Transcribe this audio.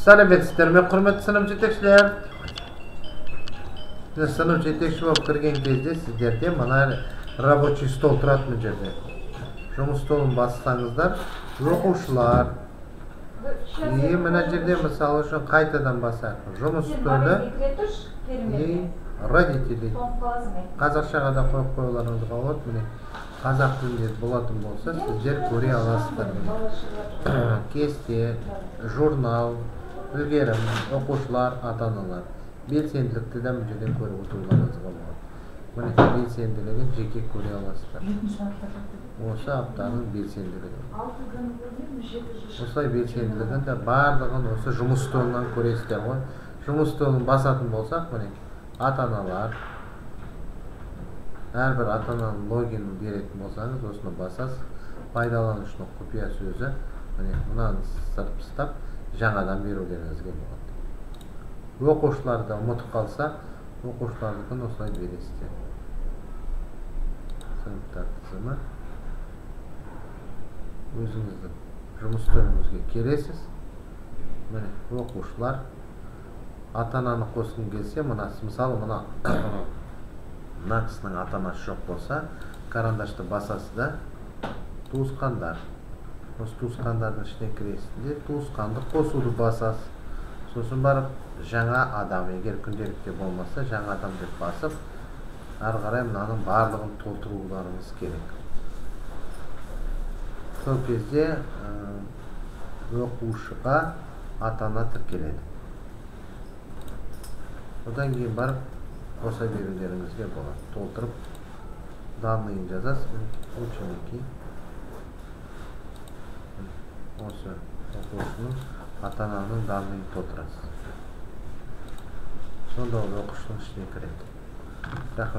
Сәлеметсіздер ме, құрметті сынып жетекшілер? Сынып жетекші болып кірген кезде сіздерде мына рабочий стол тұрады мына жерде. Жұмыс столын бассаңыздар, оқушылар. И мына жерде мысалы үшін қайтадан басайық. Жұмыс столы и родители. Қазақшаға да қойып қоюларыңызға болады. Міне қазақ тілінде болатын болса, сіздер көре аласыздар. Кесте, журнал, үлгерім, оқушылар, ата-аналар. Белсенділікті де мына жерден көріп отыруларыңызға болады. Міне белсенділігін жеке көре аласыздар. Осы аптаның белсенділігі. Осылай белсенділігін де барлығын осы жұмыс столынан көресіздер ғой. Жұмыс столын басатын болсақ, міне ата-аналар, әрбір ата-ананың логинін беретін болсаңыз, осыны басасыз. Пайдаланушының құпия сөзі, міне мынаны сырып-сыстап, жаңадан берулеріңізге болады. Оқушыларды ұмытып қалса, оқушылардікін осылай бересіздер. Сыныптар тізімі. Өзіңіздің жұмыс столыңызға келесіз. Міне оқушылар. Ата-ананы қосқым келсе, мысалы мына кісінің ата-анасы жоқ болса, карандашты басасыз да, туысқандар. Осы туысқандардың ішіне кіресінде туысқанды қосуды басасыз. Сосын барып жаңа адам, егер күнделікте болмаса, жаңа адам деп басып, ары қарай мынаның барлығын толтыруларыңыз керек. Сол кезде оқушыға ата-ана тіркеледі. Одан кейін барып қоса берулеріңізге болады. Толтырып, данныйын жазасыз. Ученики. Осы оқушының ата-ананың данныйын толтырасыз. Сонда ол оқушының ішіне кіреді. Рахмет.